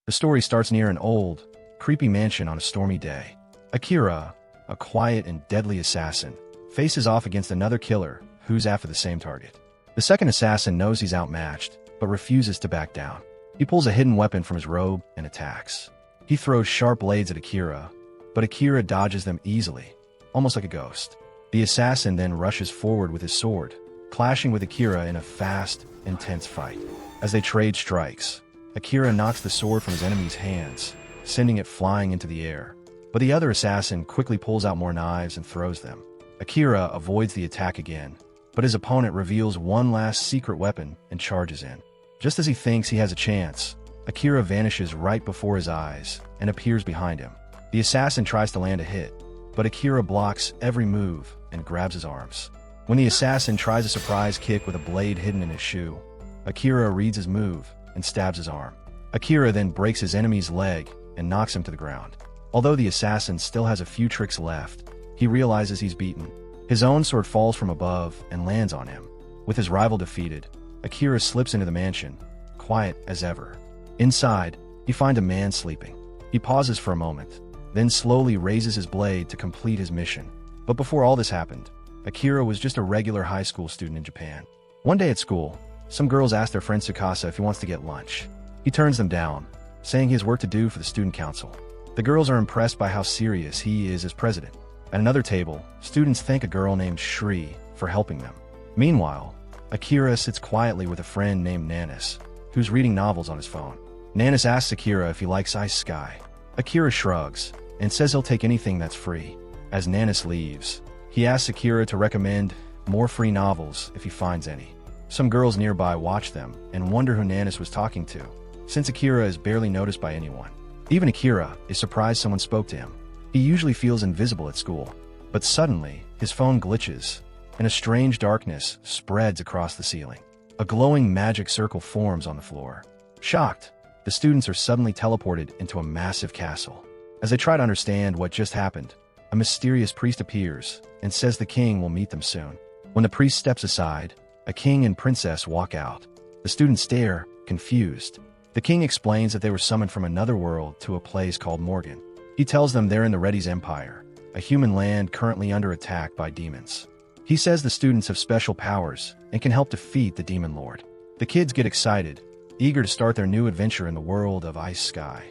The story starts near an old, creepy mansion on a stormy day. Akira, a quiet and deadly assassin, faces off against another killer who's after the same target. The second assassin knows he's outmatched, but refuses to back down. He pulls a hidden weapon from his robe and attacks. He throws sharp blades at Akira, but Akira dodges them easily, almost like a ghost. The assassin then rushes forward with his sword, clashing with Akira in a fast, intense fight. As they trade strikes, Akira knocks the sword from his enemy's hands, sending it flying into the air. But the other assassin quickly pulls out more knives and throws them. Akira avoids the attack again, but his opponent reveals one last secret weapon and charges in. Just as he thinks he has a chance, Akira vanishes right before his eyes and appears behind him. The assassin tries to land a hit, but Akira blocks every move and grabs his arms. When the assassin tries a surprise kick with a blade hidden in his shoe, Akira reads his move and stabs his arm. Akira then breaks his enemy's leg and knocks him to the ground. Although the assassin still has a few tricks left, he realizes he's beaten. His own sword falls from above and lands on him. With his rival defeated, Akira slips into the mansion, quiet as ever. Inside, he finds a man sleeping. He pauses for a moment, then slowly raises his blade to complete his mission. But before all this happened, Akira was just a regular high school student in Japan. One day at school, some girls ask their friend Tsukasa if he wants to get lunch. He turns them down, saying he has work to do for the student council. The girls are impressed by how serious he is as president. At another table, students thank a girl named Shri for helping them. Meanwhile, Akira sits quietly with a friend named Nanis, who's reading novels on his phone. Nanis asks Akira if he likes Ice Sky. Akira shrugs and says he'll take anything that's free. As Nanis leaves, he asks Akira to recommend more free novels if he finds any. Some girls nearby watch them and wonder who Nanis was talking to, since Akira is barely noticed by anyone. Even Akira is surprised someone spoke to him. He usually feels invisible at school, but suddenly his phone glitches, and a strange darkness spreads across the ceiling. A glowing magic circle forms on the floor. Shocked, the students are suddenly teleported into a massive castle. As they try to understand what just happened, a mysterious priest appears and says the king will meet them soon. When the priest steps aside, a king and princess walk out. The students stare, confused. The king explains that they were summoned from another world to a place called Morgan. He tells them they're in the Reddy's Empire, a human land currently under attack by demons. He says the students have special powers and can help defeat the demon lord. The kids get excited, eager to start their new adventure in the world of Ice Sky.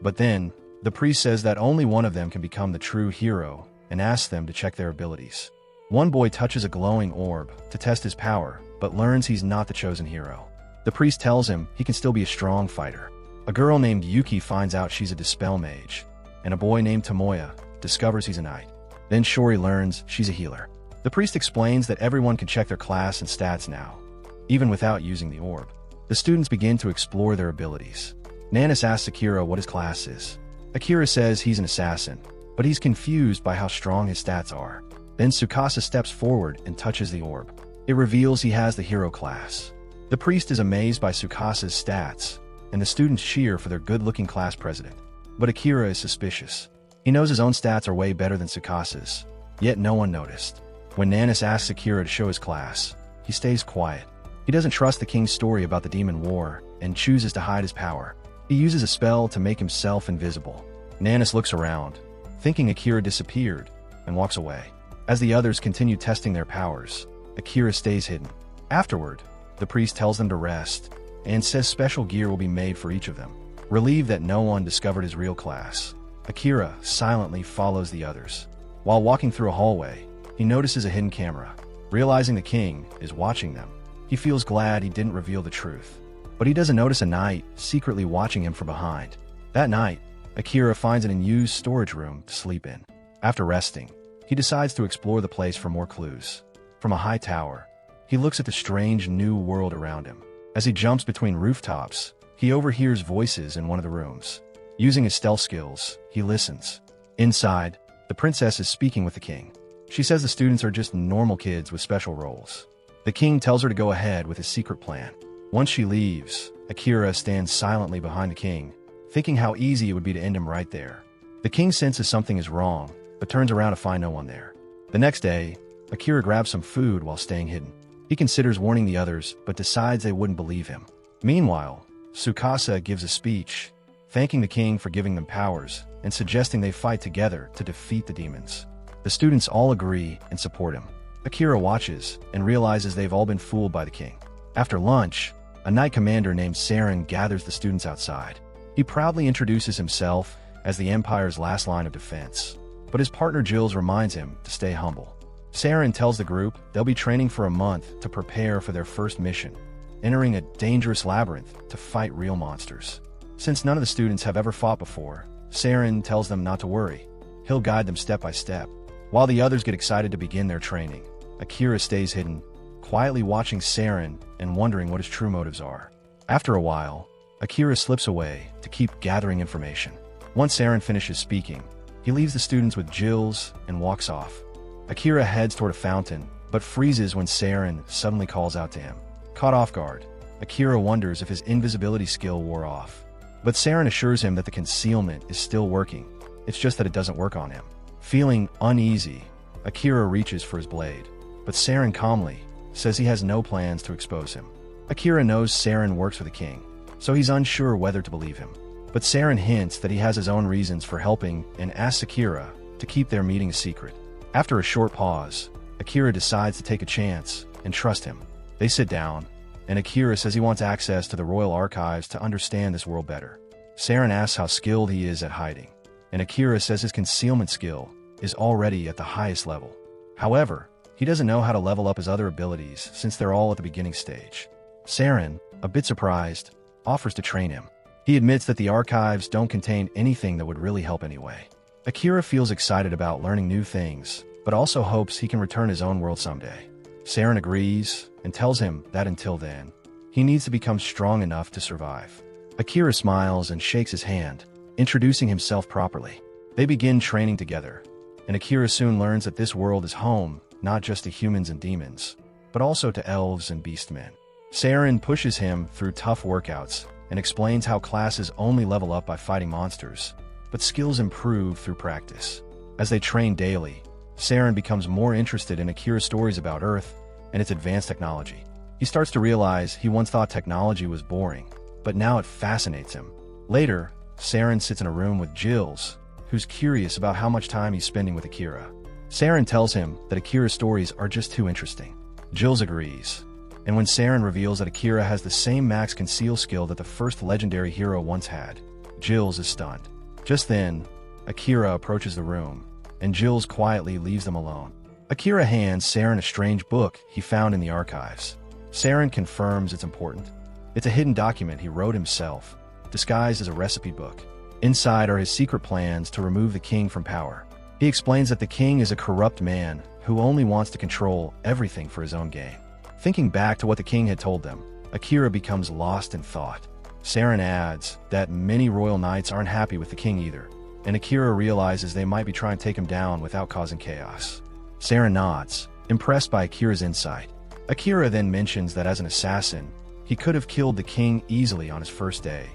But then, the priest says that only one of them can become the true hero and asks them to check their abilities. One boy touches a glowing orb to test his power, but learns he's not the chosen hero. The priest tells him he can still be a strong fighter. A girl named Yuki finds out she's a dispel mage, and a boy named Tomoya discovers he's a knight. Then Shori learns she's a healer. The priest explains that everyone can check their class and stats now, even without using the orb. The students begin to explore their abilities. Nanis asks Akira what his class is. Akira says he's an assassin, but he's confused by how strong his stats are. Then Tsukasa steps forward and touches the orb. It reveals he has the hero class. The priest is amazed by Tsukasa's stats, and the students cheer for their good-looking class president. But Akira is suspicious. He knows his own stats are way better than Tsukasa's, yet no one noticed. When Nanis asks Akira to show his class, he stays quiet. He doesn't trust the king's story about the demon war and chooses to hide his power. He uses a spell to make himself invisible. Nanis looks around, thinking Akira disappeared, and walks away. As the others continue testing their powers, Akira stays hidden. Afterward, the priest tells them to rest and says special gear will be made for each of them. Relieved that no one discovered his real class, Akira silently follows the others. While walking through a hallway, he notices a hidden camera. Realizing the king is watching them, he feels glad he didn't reveal the truth. But he doesn't notice a knight secretly watching him from behind. That night, Akira finds an unused storage room to sleep in. After resting, he decides to explore the place for more clues. From a high tower, he looks at the strange new world around him. As he jumps between rooftops, he overhears voices in one of the rooms. Using his stealth skills, he listens. Inside, the princess is speaking with the king. She says the students are just normal kids with special roles. The king tells her to go ahead with his secret plan. Once she leaves, Akira stands silently behind the king, thinking how easy it would be to end him right there. The king senses something is wrong, but turns around to find no one there. The next day, Akira grabs some food while staying hidden. He considers warning the others, but decides they wouldn't believe him. Meanwhile, Tsukasa gives a speech, thanking the king for giving them powers and suggesting they fight together to defeat the demons. The students all agree and support him. Akira watches and realizes they've all been fooled by the king. After lunch, a knight commander named Saren gathers the students outside. He proudly introduces himself as the Empire's last line of defense, but his partner Jules reminds him to stay humble. Saren tells the group they'll be training for a month to prepare for their first mission, entering a dangerous labyrinth to fight real monsters. Since none of the students have ever fought before, Saren tells them not to worry. He'll guide them step by step. While the others get excited to begin their training, Akira stays hidden, quietly watching Saren and wondering what his true motives are. After a while, Akira slips away to keep gathering information. Once Saren finishes speaking, he leaves the students with Jills and walks off. Akira heads toward a fountain, but freezes when Saren suddenly calls out to him. Caught off guard, Akira wonders if his invisibility skill wore off. But Saren assures him that the concealment is still working. It's just that it doesn't work on him. Feeling uneasy, Akira reaches for his blade, but Saren calmly says he has no plans to expose him. Akira knows Saren works for the king, so he's unsure whether to believe him. But Saren hints that he has his own reasons for helping and asks Akira to keep their meeting a secret. After a short pause, Akira decides to take a chance and trust him. They sit down, and Akira says he wants access to the royal archives to understand this world better. Saren asks how skilled he is at hiding, and Akira says his concealment skill is already at the highest level. However, he doesn't know how to level up his other abilities since they're all at the beginning stage. Saren, a bit surprised, offers to train him. He admits that the archives don't contain anything that would really help anyway. Akira feels excited about learning new things, but also hopes he can return his own world someday. Saren agrees and tells him that until then, he needs to become strong enough to survive. Akira smiles and shakes his hand, introducing himself properly. They begin training together, and Akira soon learns that this world is home not just to humans and demons, but also to elves and beastmen. Saren pushes him through tough workouts and explains how classes only level up by fighting monsters, but skills improve through practice. As they train daily, Saren becomes more interested in Akira's stories about Earth and its advanced technology. He starts to realize he once thought technology was boring, but now it fascinates him. Later, Saren sits in a room with Jills, who's curious about how much time he's spending with Akira. Saren tells him that Akira's stories are just too interesting. Jills agrees, and when Saren reveals that Akira has the same max conceal skill that the first legendary hero once had, Jills is stunned. Just then, Akira approaches the room, and Jills quietly leaves them alone. Akira hands Saren a strange book he found in the archives. Saren confirms it's important. It's a hidden document he wrote himself, disguised as a recipe book. Inside are his secret plans to remove the king from power. He explains that the king is a corrupt man who only wants to control everything for his own gain. Thinking back to what the king had told them, Akira becomes lost in thought. Saren adds that many royal knights aren't happy with the king either, and Akira realizes they might be trying to take him down without causing chaos. Saren nods, impressed by Akira's insight. Akira then mentions that as an assassin, he could have killed the king easily on his first day,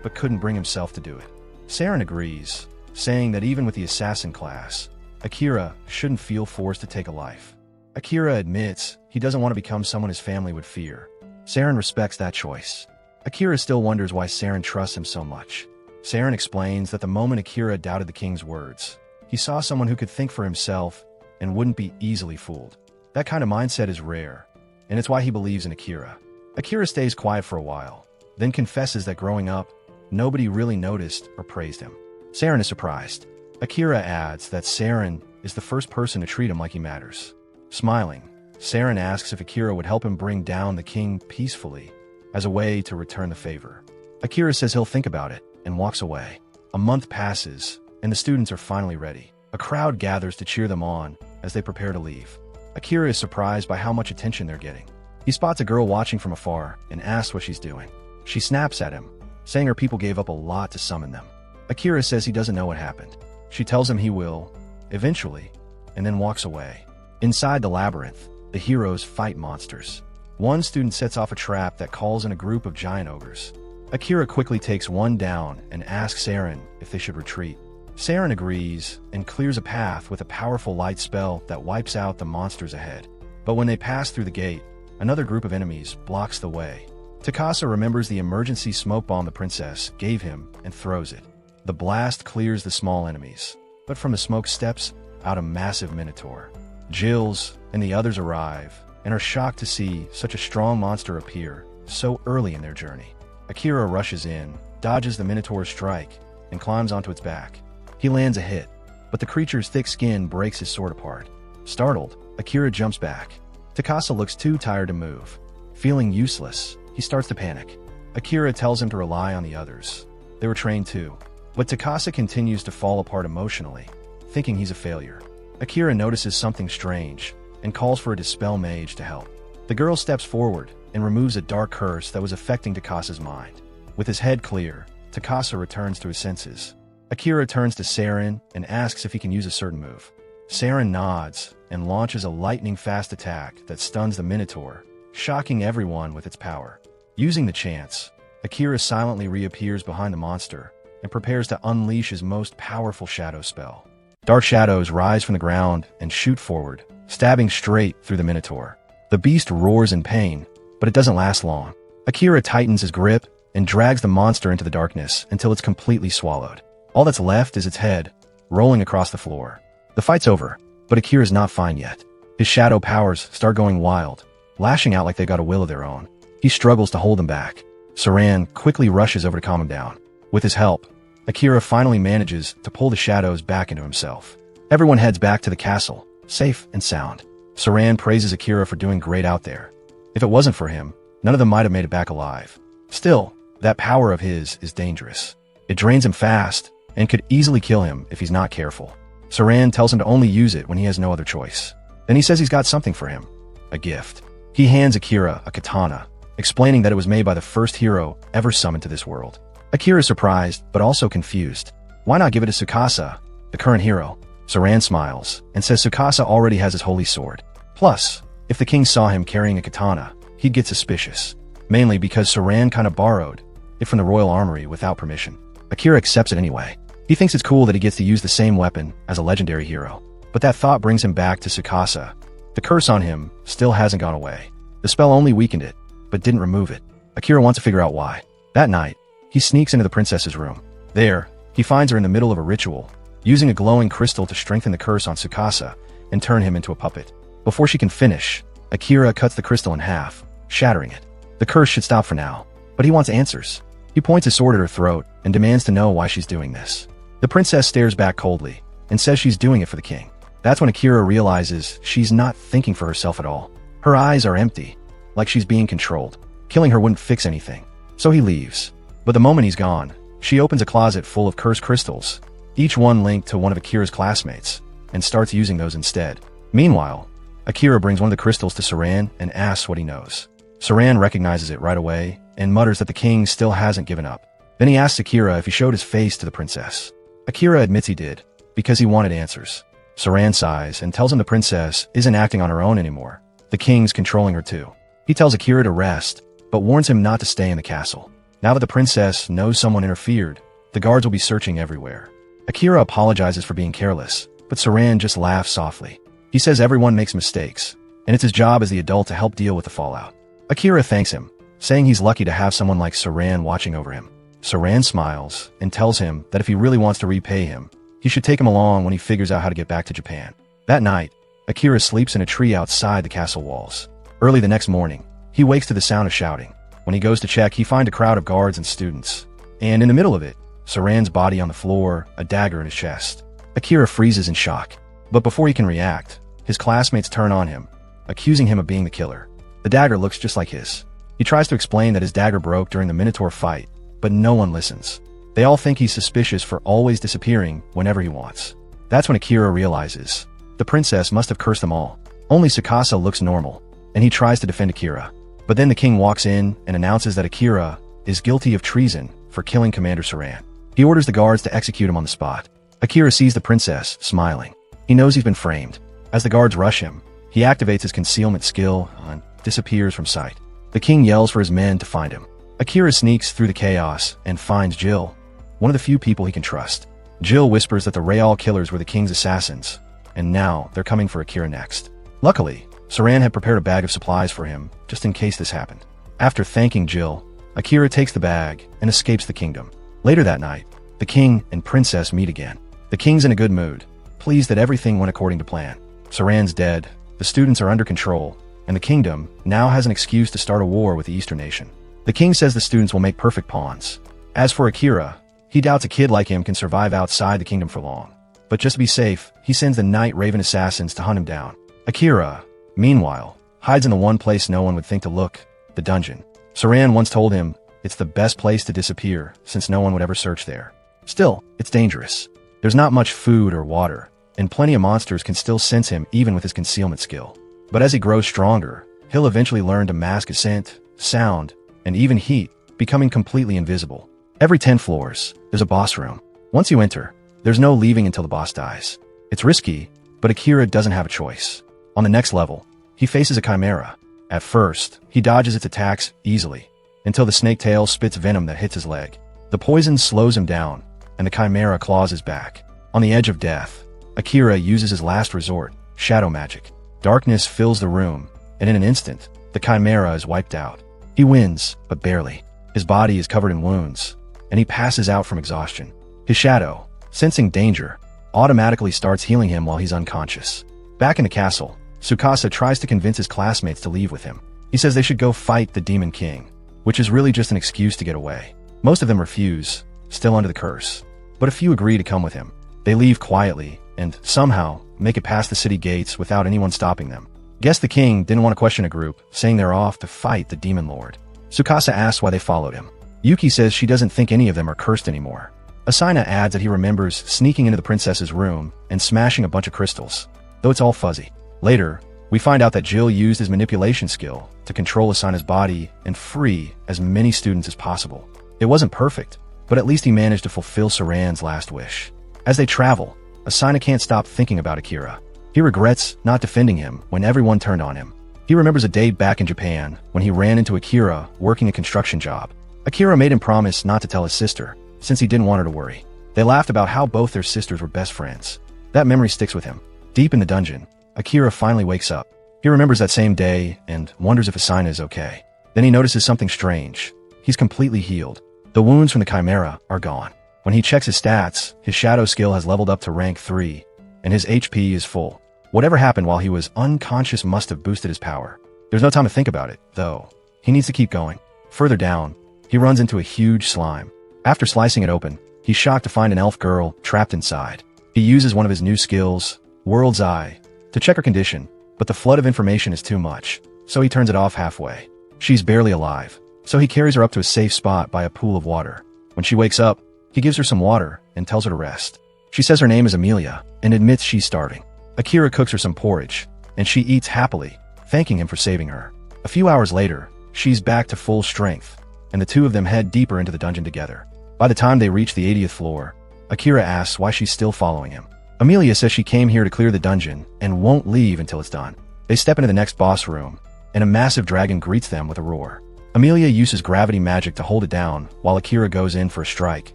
but couldn't bring himself to do it. Saren agrees, saying that even with the assassin class, Akira shouldn't feel forced to take a life. Akira admits he doesn't want to become someone his family would fear. Saren respects that choice. Akira still wonders why Saren trusts him so much. Saren explains that the moment Akira doubted the king's words, he saw someone who could think for himself and wouldn't be easily fooled. That kind of mindset is rare, and it's why he believes in Akira. Akira stays quiet for a while, then confesses that growing up, nobody really noticed or praised him. Saren is surprised. Akira adds that Saren is the first person to treat him like he matters. Smiling, Saren asks if Akira would help him bring down the king peacefully as a way to return the favor. Akira says he'll think about it and walks away. A month passes, and the students are finally ready. A crowd gathers to cheer them on as they prepare to leave. Akira is surprised by how much attention they're getting. He spots a girl watching from afar and asks what she's doing. She snaps at him, saying her people gave up a lot to summon them. Akira says he doesn't know what happened. She tells him he will, eventually, and then walks away. Inside the labyrinth, the heroes fight monsters. One student sets off a trap that calls in a group of giant ogres. Akira quickly takes one down and asks Saren if they should retreat. Saren agrees and clears a path with a powerful light spell that wipes out the monsters ahead. But when they pass through the gate, another group of enemies blocks the way. Takasa remembers the emergency smoke bomb the princess gave him and throws it. The blast clears the small enemies, but from the smoke steps out a massive minotaur. Jills and the others arrive and are shocked to see such a strong monster appear so early in their journey. Akira rushes in, dodges the minotaur's strike, and climbs onto its back. He lands a hit, but the creature's thick skin breaks his sword apart. Startled, Akira jumps back. Takasa looks too tired to move. Feeling useless, he starts to panic. Akira tells him to rely on the others. They were trained too. But Takasa continues to fall apart emotionally, thinking he's a failure. Akira notices something strange and calls for a dispel mage to help. The girl steps forward and removes a dark curse that was affecting Takasa's mind. With his head clear, Takasa returns to his senses. Akira turns to Saren and asks if he can use a certain move. Saren nods and launches a lightning-fast attack that stuns the Minotaur, shocking everyone with its power. Using the chance, Akira silently reappears behind the monster and prepares to unleash his most powerful shadow spell. Dark shadows rise from the ground and shoot forward, stabbing straight through the Minotaur. The beast roars in pain, but it doesn't last long. Akira tightens his grip and drags the monster into the darkness until it's completely swallowed. All that's left is its head, rolling across the floor. The fight's over, but Akira's not fine yet. His shadow powers start going wild, lashing out like they got a will of their own. He struggles to hold them back. Saran quickly rushes over to calm him down. With his help, Akira finally manages to pull the shadows back into himself. Everyone heads back to the castle, safe and sound. Saran praises Akira for doing great out there. If it wasn't for him, none of them might have made it back alive. Still, that power of his is dangerous. It drains him fast and could easily kill him if he's not careful. Saran tells him to only use it when he has no other choice. Then he says he's got something for him. A gift. He hands Akira a katana, explaining that it was made by the first hero ever summoned to this world. Akira is surprised, but also confused. Why not give it to Tsukasa, the current hero? Saran smiles and says Tsukasa already has his holy sword. Plus, if the king saw him carrying a katana, he'd get suspicious. Mainly because Saran kinda borrowed it from the royal armory without permission. Akira accepts it anyway. He thinks it's cool that he gets to use the same weapon as a legendary hero. But that thought brings him back to Tsukasa. The curse on him still hasn't gone away. The spell only weakened it, but didn't remove it. Akira wants to figure out why. That night, he sneaks into the princess's room. There, he finds her in the middle of a ritual, using a glowing crystal to strengthen the curse on Tsukasa and turn him into a puppet. Before she can finish, Akira cuts the crystal in half, shattering it. The curse should stop for now, but he wants answers. He points his sword at her throat and demands to know why she's doing this. The princess stares back coldly and says she's doing it for the king. That's when Akira realizes she's not thinking for herself at all. Her eyes are empty, like she's being controlled. Killing her wouldn't fix anything, so he leaves. But the moment he's gone, she opens a closet full of cursed crystals, each one linked to one of Akira's classmates, and starts using those instead. Meanwhile, Akira brings one of the crystals to Saran and asks what he knows. Saran recognizes it right away and mutters that the king still hasn't given up. Then he asks Akira if he showed his face to the princess. Akira admits he did, because he wanted answers. Saran sighs and tells him the princess isn't acting on her own anymore. The king's controlling her too. He tells Akira to rest, but warns him not to stay in the castle. Now that the princess knows someone interfered, the guards will be searching everywhere. Akira apologizes for being careless, but Saran just laughs softly. He says everyone makes mistakes, and it's his job as the adult to help deal with the fallout. Akira thanks him, saying he's lucky to have someone like Saran watching over him. Saran smiles and tells him that if he really wants to repay him, he should take him along when he figures out how to get back to Japan. That night, Akira sleeps in a tree outside the castle walls. Early the next morning, he wakes to the sound of shouting. When he goes to check, he finds a crowd of guards and students. And in the middle of it, Saran's body on the floor, a dagger in his chest. Akira freezes in shock. But before he can react, his classmates turn on him, accusing him of being the killer. The dagger looks just like his. He tries to explain that his dagger broke during the Minotaur fight, but no one listens. They all think he's suspicious for always disappearing whenever he wants. That's when Akira realizes the princess must have cursed them all. Only Tsukasa looks normal, and he tries to defend Akira. But then the king walks in and announces that Akira is guilty of treason for killing Commander Saran. He orders the guards to execute him on the spot. Akira sees the princess, smiling. He knows he's been framed. As the guards rush him, he activates his concealment skill and disappears from sight. The king yells for his men to find him. Akira sneaks through the chaos and finds Jill, one of the few people he can trust. Jill whispers that the Real killers were the king's assassins, and now they're coming for Akira next. Luckily, Saran had prepared a bag of supplies for him, just in case this happened. After thanking Jill, Akira takes the bag and escapes the kingdom. Later that night, the king and princess meet again. The king's in a good mood, pleased that everything went according to plan. Saran's dead, the students are under control, and the kingdom now has an excuse to start a war with the Eastern nation. The king says the students will make perfect pawns. As for Akira, he doubts a kid like him can survive outside the kingdom for long. But just to be safe, he sends the Night Raven assassins to hunt him down. Akira, meanwhile, hides in the one place no one would think to look, the dungeon. Saran once told him it's the best place to disappear since no one would ever search there. Still, it's dangerous. There's not much food or water, and plenty of monsters can still sense him even with his concealment skill. But as he grows stronger, he'll eventually learn to mask his scent, sound, and even heat, becoming completely invisible. Every 10 floors, there's a boss room. Once you enter, there's no leaving until the boss dies. It's risky, but Akira doesn't have a choice. On the next level, he faces a chimera. At first, he dodges its attacks easily, until the snake tail spits venom that hits his leg. The poison slows him down, and the chimera claws his back. On the edge of death, Akira uses his last resort, shadow magic. Darkness fills the room, and in an instant, the chimera is wiped out. He wins, but barely. His body is covered in wounds, and he passes out from exhaustion. His shadow, sensing danger, automatically starts healing him while he's unconscious. Back in the castle, Tsukasa tries to convince his classmates to leave with him. He says they should go fight the Demon King, which is really just an excuse to get away. Most of them refuse, still under the curse, but a few agree to come with him. They leave quietly, and somehow make it past the city gates without anyone stopping them. Guess the king didn't want to question a group, saying they're off to fight the Demon Lord. Tsukasa asks why they followed him. Yuki says she doesn't think any of them are cursed anymore. Asina adds that he remembers sneaking into the princess's room and smashing a bunch of crystals, though it's all fuzzy. Later, we find out that Jill used his manipulation skill to control Asina's body and free as many students as possible. It wasn't perfect, but at least he managed to fulfill Saran's last wish. As they travel, Asina can't stop thinking about Akira. He regrets not defending him when everyone turned on him. He remembers a day back in Japan when he ran into Akira working a construction job. Akira made him promise not to tell his sister, since he didn't want her to worry. They laughed about how both their sisters were best friends. That memory sticks with him. Deep in the dungeon, Akira finally wakes up. He remembers that same day and wonders if Asina is okay. Then he notices something strange. He's completely healed. The wounds from the chimera are gone. When he checks his stats, his shadow skill has leveled up to rank 3, and his HP is full. Whatever happened while he was unconscious must have boosted his power. There's no time to think about it, though. He needs to keep going. Further down, he runs into a huge slime. After slicing it open, he's shocked to find an elf girl trapped inside. He uses one of his new skills, World's Eye, to check her condition, but the flood of information is too much, so he turns it off halfway. She's barely alive, so he carries her up to a safe spot by a pool of water. When she wakes up, he gives her some water and tells her to rest. She says her name is Amelia and admits she's starving. Akira cooks her some porridge, and she eats happily, thanking him for saving her. A few hours later, she's back to full strength, and the two of them head deeper into the dungeon together. By the time they reach the 80th floor, Akira asks why she's still following him. Amelia says she came here to clear the dungeon and won't leave until it's done. They step into the next boss room, and a massive dragon greets them with a roar. Amelia uses gravity magic to hold it down while Akira goes in for a strike,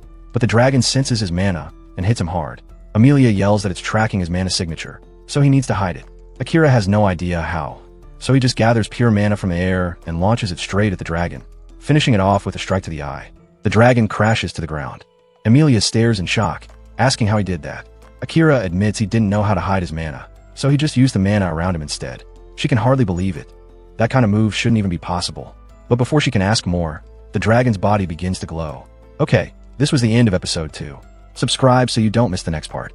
but the dragon senses his mana and hits him hard. Amelia yells that it's tracking his mana signature, so he needs to hide it. Akira has no idea how, so he just gathers pure mana from the air and launches it straight at the dragon, finishing it off with a strike to the eye. The dragon crashes to the ground. Amelia stares in shock, asking how he did that. Akira admits he didn't know how to hide his mana, so he just used the mana around him instead. She can hardly believe it. That kind of move shouldn't even be possible. But before she can ask more, the dragon's body begins to glow. Okay, this was the end of episode 2. Subscribe so you don't miss the next part.